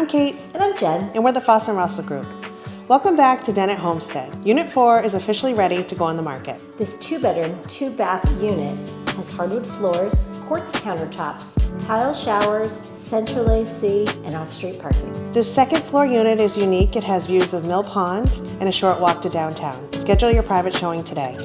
I'm Kate. And I'm Jen. And we're the Foss & Russell Group. Welcome back to Dennett Homestead. Unit 4 is officially ready to go on the market. This 2-bedroom, 2-bath unit has hardwood floors, quartz countertops, tile showers, central AC, and off-street parking. This second floor unit is unique. It has views of Mill Pond and a short walk to downtown. Schedule your private showing today.